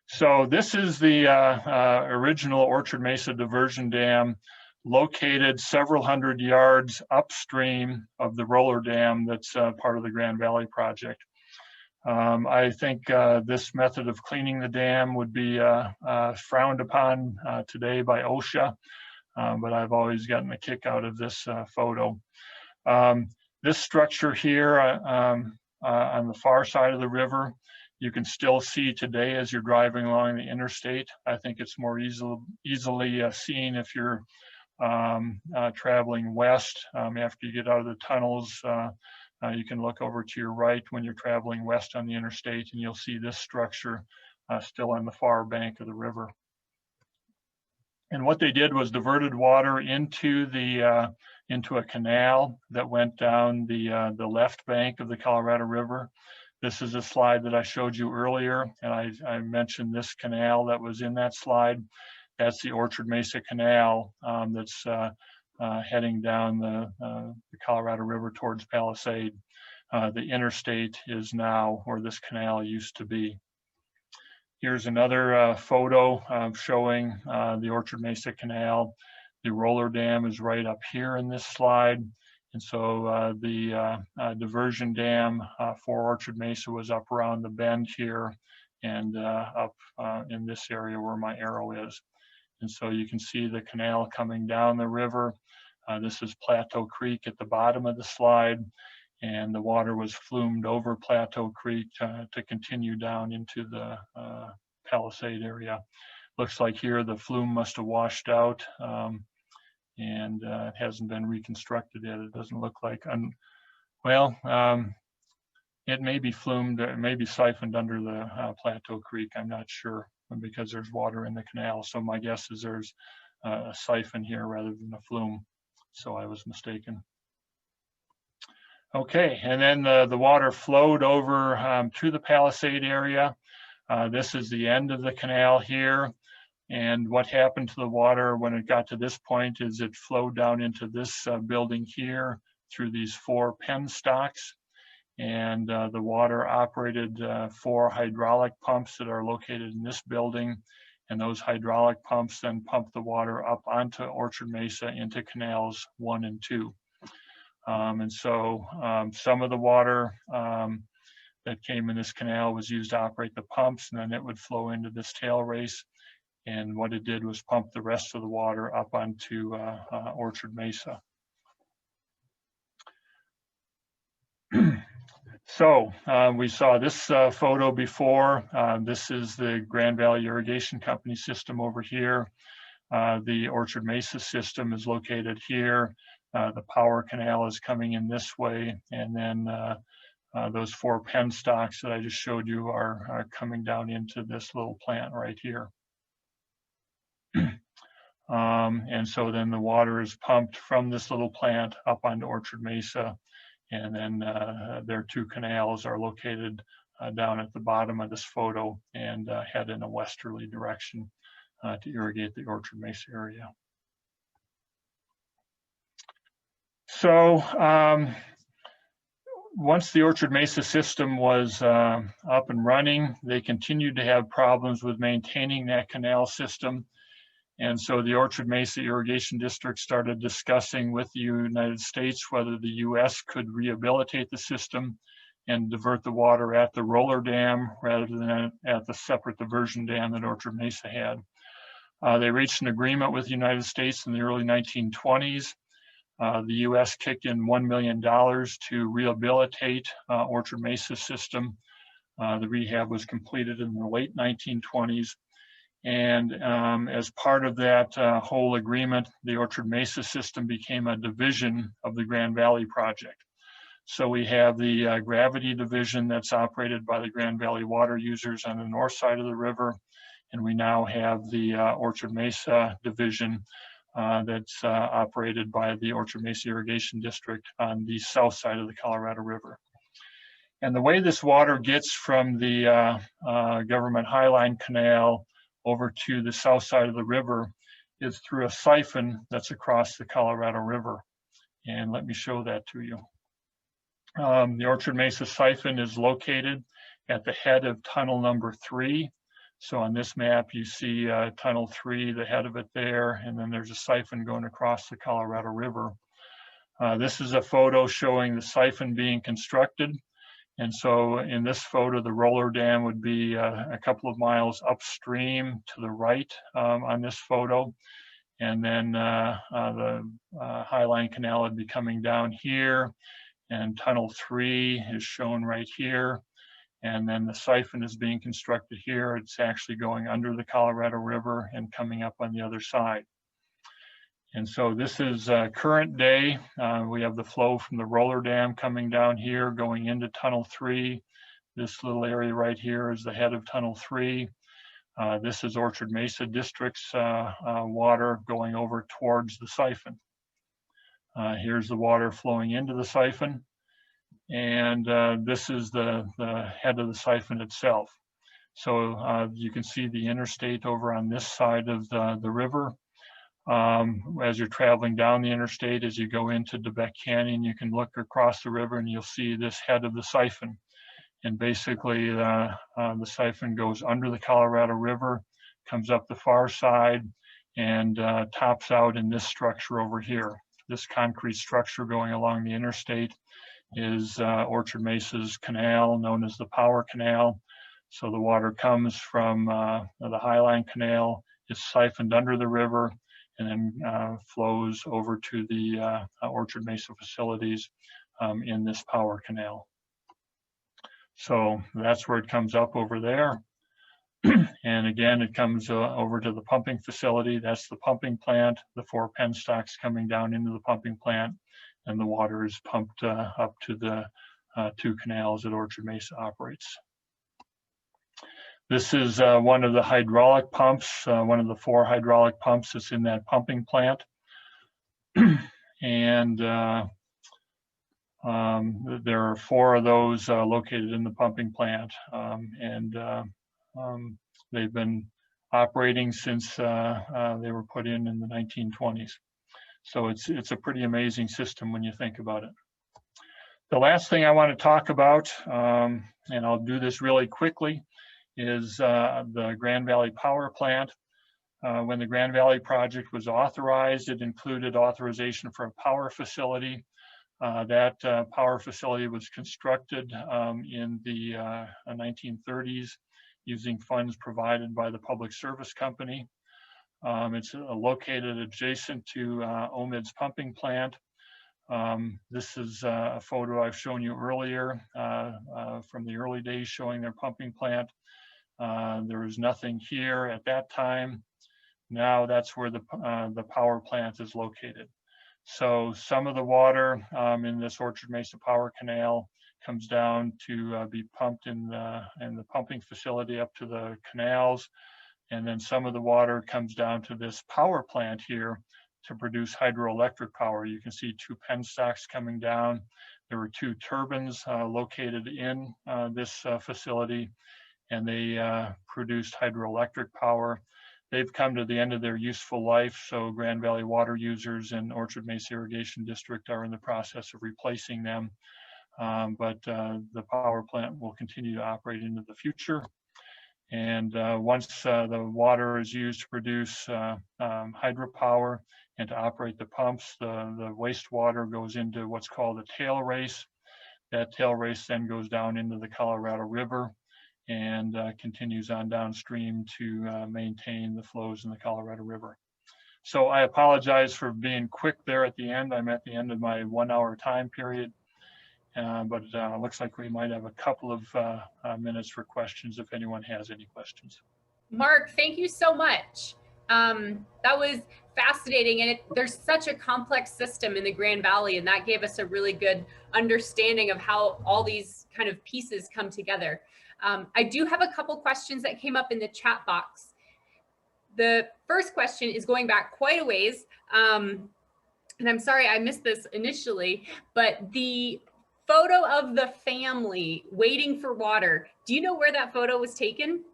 Speaker 2: So this is the original Orchard Mesa diversion dam, located several hundred yards upstream of the roller dam that's part of the Grand Valley project. I think this method of cleaning the dam would be frowned upon today by OSHA, but I've always gotten a kick out of this photo. This structure here on the far side of the river, you can still see today as you're driving along the interstate. I think it's more easily seen if you're traveling west. After you get out of the tunnels, you can look over to your right when you're traveling west on the interstate, and you'll see this structure still on the far bank of the river. And what they did was diverted water into a canal that went down the left bank of the Colorado River. This is a slide that I showed you earlier, and I mentioned this canal that was in that slide. That's the Orchard Mesa Canal that's heading down the Colorado River towards Palisade. The interstate is now where this canal used to be. Here's another photo showing the Orchard Mesa Canal. The roller dam is right up here in this slide. And so the diversion dam for Orchard Mesa was up around the bend here and up in this area where my arrow is. And so you can see the canal coming down the river. This is Plateau Creek at the bottom of the slide, and the water was flumed over Plateau Creek to continue down into the Palisade area. Looks like here the flume must have washed out, and it hasn't been reconstructed yet. It doesn't look like. It may be flumed, it may be siphoned under the Plateau Creek. I'm not sure, because there's water in the canal. So my guess is there's a siphon here rather than a flume. So I was mistaken. Okay, and then the water flowed over to the Palisade area. This is the end of the canal here. And what happened to the water when it got to this point is it flowed down into this building here through these 4 penstocks. And the water operated 4 hydraulic pumps that are located in this building. And those hydraulic pumps then pump the water up onto Orchard Mesa into canals 1 and 2. And so some of the water that came in this canal was used to operate the pumps, and then it would flow into this TAILRACE. And what it did was pump the rest of the water up onto Orchard Mesa. So we saw this photo before. This is the Grand Valley Irrigation Company system over here. The Orchard Mesa system is located here. The power canal is coming in this way. And then those 4 penstocks that I just showed you are coming down into this little plant right here. And so then the water is pumped from this little plant up onto Orchard Mesa. And then their 2 canals are located down at the bottom of this photo and head in a westerly direction to irrigate the Orchard Mesa area. So once the Orchard Mesa system was up and running, they continued to have problems with maintaining that canal system. And so the Orchard Mesa Irrigation District started discussing with the United States whether the US could rehabilitate the system and divert the water at the roller dam rather than at the separate diversion dam that Orchard Mesa had. They reached an agreement with the United States in the early 1920s. The US kicked in $1 million to rehabilitate Orchard Mesa system. The rehab was completed in the late 1920s. And as part of that whole agreement, the Orchard Mesa system became a division of the Grand Valley project. So we have the gravity division that's operated by the Grand Valley water users on the north side of the river. And we now have the Orchard Mesa division that's operated by the Orchard Mesa Irrigation District on the south side of the Colorado River. And the way this water gets from the Government Highline Canal over to the south side of the river is through a siphon that's across the Colorado River. And let me show that to you. The Orchard Mesa siphon is located at the head of tunnel number 3. So on this map, you see tunnel 3, the head of it there, and then there's a siphon going across the Colorado River. This is a photo showing the siphon being constructed. And so in this photo, the roller dam would be a couple of miles upstream to the right on this photo. And then the Highline Canal would be coming down here, and Tunnel 3 is shown right here. And then the siphon is being constructed here. It's actually going under the Colorado River and coming up on the other side. And so this is current day. We have the flow from the roller dam coming down here, going into Tunnel 3. This little area right here is the head of Tunnel 3. This is Orchard Mesa District's water going over towards the siphon. Here's the water flowing into the siphon. And this is the head of the siphon itself. So you can see the interstate over on this side of the river. As you're traveling down the interstate, as you go into DeBeck Canyon, you can look across the river and you'll see this head of the siphon. And basically the siphon goes under the Colorado River, comes up the far side, and tops out in this structure over here. This concrete structure going along the interstate is Orchard Mesa's canal, known as the Power Canal. So the water comes from the Highline Canal, is siphoned under the river, and then flows over to the Orchard Mesa facilities in this Power Canal. So that's where it comes up over there. And again, it comes over to the pumping facility. That's the pumping plant, the 4 penstocks coming down into the pumping plant, and the water is pumped up to the 2 canals that Orchard Mesa operates. This is one of the hydraulic pumps, one of the 4 hydraulic pumps that's in that pumping plant. And there are 4 of those located in the pumping plant. They've been operating since they were put in the 1920s. So it's a pretty amazing system when you think about it. The last thing I want to talk about, and I'll do this really quickly, is the Grand Valley Power Plant. When the Grand Valley project was authorized, it included authorization for a power facility. That power facility was constructed in the 1930s using funds provided by the Public Service Company. It's located adjacent to OMID's pumping plant. This is a photo I've shown you earlier from the early days showing their pumping plant. There was nothing here at that time. Now that's where the power plant is located. So some of the water in this Orchard Mesa Power Canal comes down to be pumped in the pumping facility up to the canals. And then some of the water comes down to this power plant here to produce hydroelectric power. You can see 2 penstocks coming down. There were 2 turbines located in this facility, and they produced hydroelectric power. They've come to the end of their useful life, so Grand Valley water users and Orchard Mesa Irrigation District are in the process of replacing them. But the power plant will continue to operate into the future. And once the water is used to produce hydropower and to operate the pumps, the wastewater goes into what's called a TAILRACE. That TAILRACE then goes down into the Colorado River and continues on downstream to maintain the flows in the Colorado River. So I apologize for being quick there at the end. I'm at the end of my 1-hour time period. But it looks like we might have a couple of minutes for questions if anyone has any questions.
Speaker 1: Mark, thank you so much. That was fascinating, and there's such a complex system in the Grand Valley, and that gave us a really good understanding of how all these kind of pieces come together. I do have a couple questions that came up in the chat box. The first question is going back quite a ways, and I'm sorry I missed this initially, but the photo of the family waiting for water. Do you know where that photo was taken?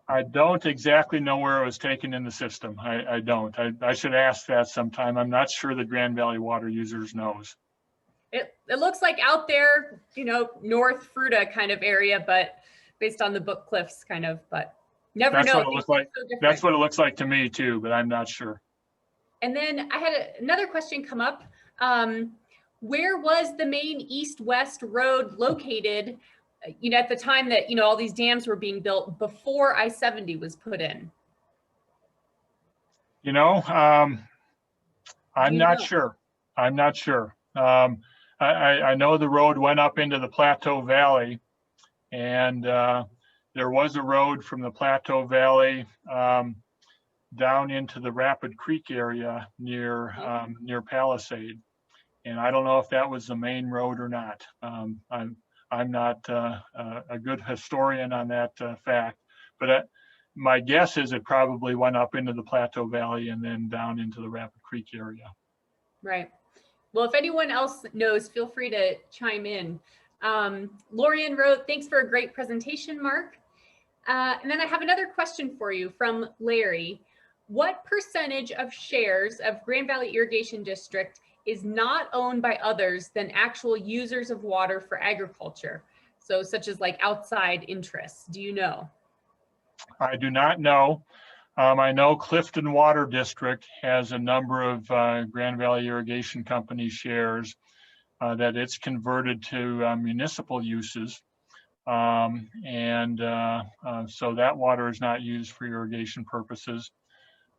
Speaker 2: I don't exactly know where it was taken in the system. I don't. I should ask that sometime. I'm not sure the Grand Valley water users knows.
Speaker 1: It looks like out there, you know, North Fruita kind of area, but based on the Book Cliffs kind of, but never know.
Speaker 2: That's what it looks like. That's what it looks like to me too, but I'm not sure.
Speaker 1: And then I had another question come up. Where was the main east-west road located you know, at the time that, you know, all these dams were being built before I-70 was put in?
Speaker 2: You know, I'm
Speaker 1: you
Speaker 2: not
Speaker 1: know?
Speaker 2: sure. I'm not sure. I know the road went up into the Plateau Valley, and there was a road from the Plateau Valley down into the Rapid Creek area near near Palisade. And I don't know if that was the main road or not. I'm not a good historian on that fact, but my guess is it probably went up into the Plateau Valley and then down into the Rapid Creek area.
Speaker 1: Right. Well, if anyone else knows, feel free to chime in. Lorian wrote, thanks for a great presentation, Mark. And then I have another question for you from Larry. What percentage of shares of Grand Valley Irrigation District is not owned by others than actual users of water for agriculture? So such as like outside interests, do you know?
Speaker 2: I do not know. I know Clifton Water District has a number of Grand Valley Irrigation Company shares that it's converted to municipal uses. So that water is not used for irrigation purposes.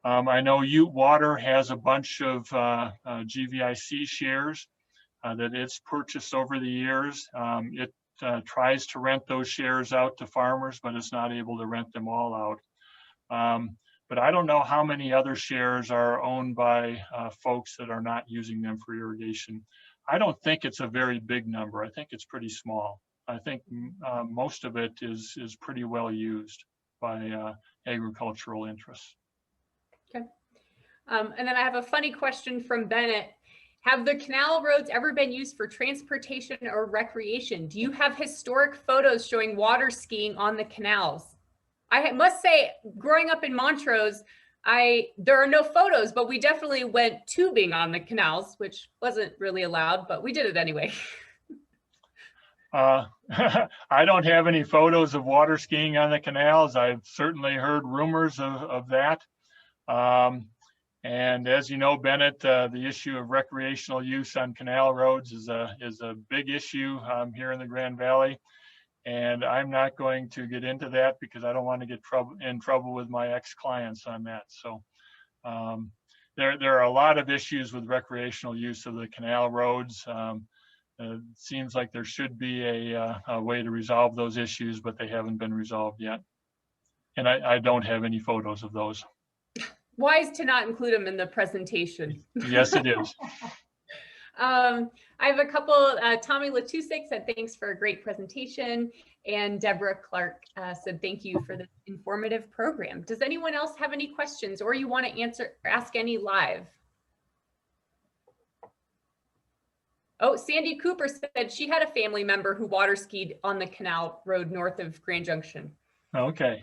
Speaker 2: I know Ute Water has a bunch of GVIC shares that it's purchased over the years. It tries to rent those shares out to farmers, but it's not able to rent them all out. But I don't know how many other shares are owned by folks that are not using them for irrigation. I don't think it's a very big number. I think it's pretty small. I think most of it is pretty well used by agricultural interests.
Speaker 1: Okay. And then I have a funny question from Bennett. Have the canal roads ever been used for transportation or recreation? Do you have historic photos showing water skiing on the canals? I must say, growing up in Montrose, there are no photos, but we definitely went tubing on the canals, which wasn't really allowed, but we did it anyway.
Speaker 2: I don't have any photos of water skiing on the canals. I've certainly heard rumors of that. And as you know, Bennett, the issue of recreational use on canal roads is a big issue here in the Grand Valley. And I'm not going to get into that because I don't want to get in trouble with my ex-clients on that. So there are a lot of issues with recreational use of the canal roads. It seems like there should be a way to resolve those issues, but they haven't been resolved yet. And I don't have any photos of those.
Speaker 1: Wise to not include them in the presentation.
Speaker 2: Yes, it is.
Speaker 1: I have a couple, Tommy Latusik said, thanks for a great presentation. And Deborah Clark said, thank you for this informative program. Does anyone else have any questions or you want to ask any live? Oh, Sandy Cooper said she had a family member who water skied on the canal road north of Grand Junction.
Speaker 2: Okay.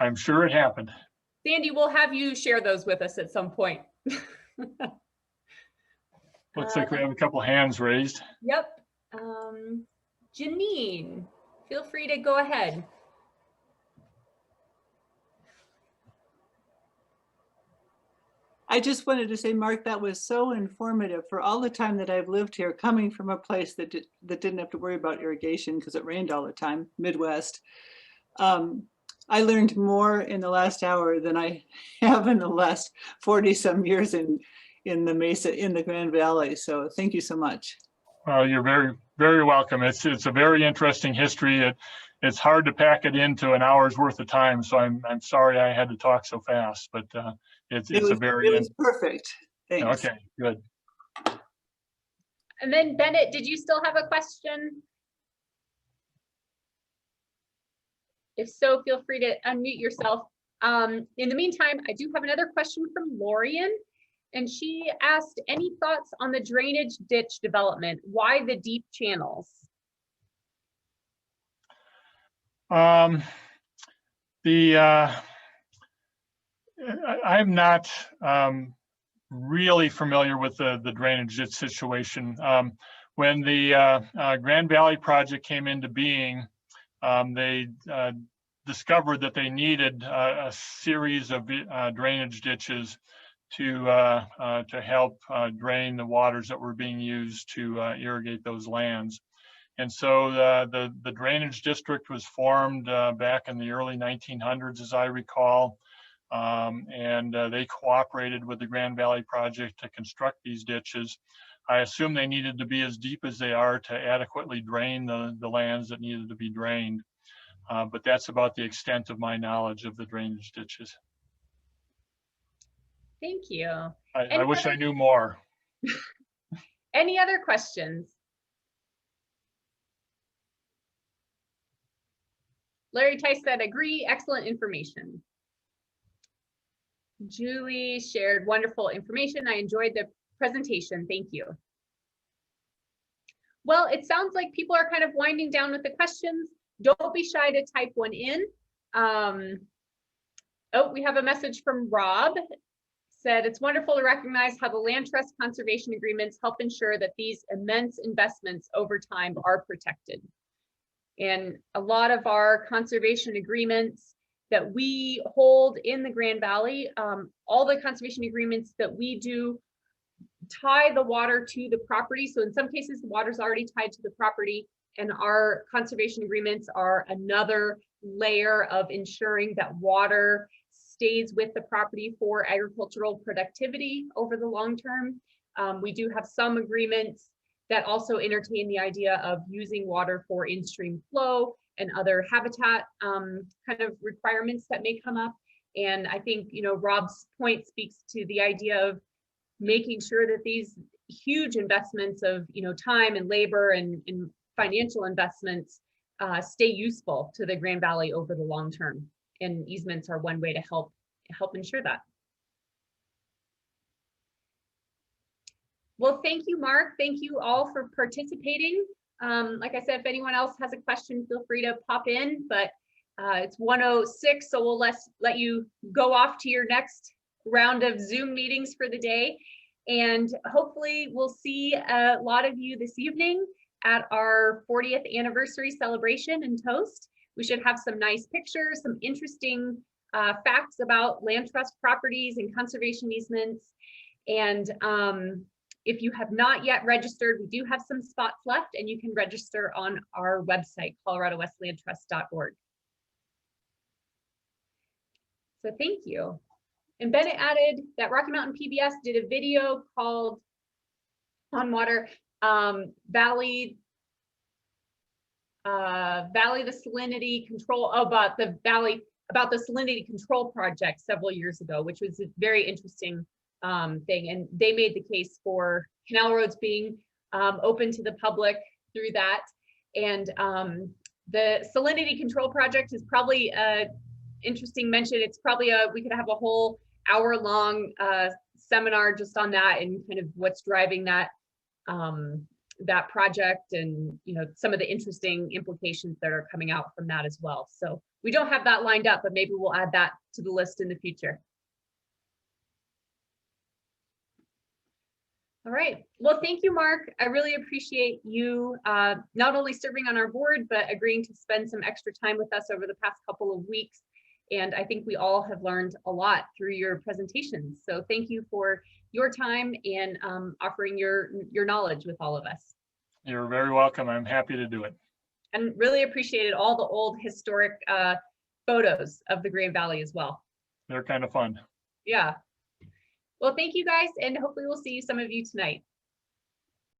Speaker 2: I'm sure it happened.
Speaker 1: Sandy, we'll have you share those with us at some point.
Speaker 2: Looks like we have a couple hands raised.
Speaker 1: Yep. Janine, feel free to go ahead.
Speaker 4: I just wanted to say, Mark, that was so informative. For all the time that I've lived here, coming from a place that didn't have to worry about irrigation because it rained all the time, Midwest, I learned more in the last hour than I have in the last 40 some years in the MESA, in the Grand Valley. So thank you so much.
Speaker 2: Well, you're very, very welcome. It's a very interesting history. It's hard to pack it into an hour's worth of time. So I'm sorry I had to talk so fast, but it was
Speaker 4: perfect. Thanks.
Speaker 2: Okay, good.
Speaker 1: And then Bennett, did you still have a question? If so, feel free to unmute yourself. In the meantime, I do have another question from Lorian, and she asked, any thoughts on the drainage ditch development? Why the deep channels?
Speaker 2: I'm not really familiar with the drainage ditch situation. When the Grand Valley project came into being, they discovered that they needed a series of drainage ditches to help drain the waters that were being used to irrigate those lands. And so the drainage district was formed back in the early 1900s, as I recall. And they cooperated with the Grand Valley Project to construct these ditches. I assume they needed to be as deep as they are to adequately drain the lands that needed to be drained. But that's about the extent of my knowledge of the drainage ditches.
Speaker 1: Thank you.
Speaker 2: I wish I knew more.
Speaker 1: Any other questions? Larry Tice said, agree, excellent information. Julie shared wonderful information. I enjoyed the presentation. Thank you. Well, it sounds like people are kind of winding down with the questions. Don't be shy to type one in. Oh, we have a message from Rob. Said, it's wonderful to recognize how the land trust conservation agreements help ensure that these immense investments over time are protected. And a lot of our conservation agreements that we hold in the Grand Valley, all the conservation agreements that we do tie the water to the property. So in some cases, the water's already tied to the property, and our conservation agreements are another layer of ensuring that water stays with the property for agricultural productivity over the long term. We do have some agreements that also entertain the idea of using water for in-stream flow and other habitat kind of requirements that may come up. And I think, you know, Rob's point speaks to the idea of making sure that these huge investments of, you know, time and labor and financial investments stay useful to the Grand Valley over the long term. And easements are one way to help ensure that. Well, thank you, Mark. Thank you all for participating. Like I said, if anyone else has a question, feel free to pop in, but it's 1:06, so we'll let you go off to your next round of Zoom meetings for the day. And hopefully we'll see a lot of you this evening at our 40th anniversary celebration and toast. We should have some nice pictures, some interesting facts about land trust properties and conservation easements. And if you have not yet registered, we do have some spots left, and you can register on our website, coloradowestlandtrust.org. So thank you. And Bennett added that Rocky Mountain PBS did a video called On Water Valley the Salinity Control, about the Salinity Control Project several years ago, which was a very interesting thing. And they made the case for canal roads being open to the public through that. And the Salinity Control Project is probably an interesting mention. It's probably we could have a whole hour-long seminar just on that and kind of what's driving that that project, and you know, some of the interesting implications that are coming out from that as well. So we don't have that lined up, but maybe we'll add that to the list in the future. All right. Well, thank you, Mark. I really appreciate you not only serving on our board, but agreeing to spend some extra time with us over the past couple of weeks. And I think we all have learned a lot through your presentations. So thank you for your time and offering your knowledge with all of us.
Speaker 2: You're very welcome. I'm happy to do it.
Speaker 1: And really appreciated all the old historic photos of the Grand Valley as well.
Speaker 2: They're kind of fun.
Speaker 1: Yeah. Well, thank you guys, and hopefully we'll see some of you tonight.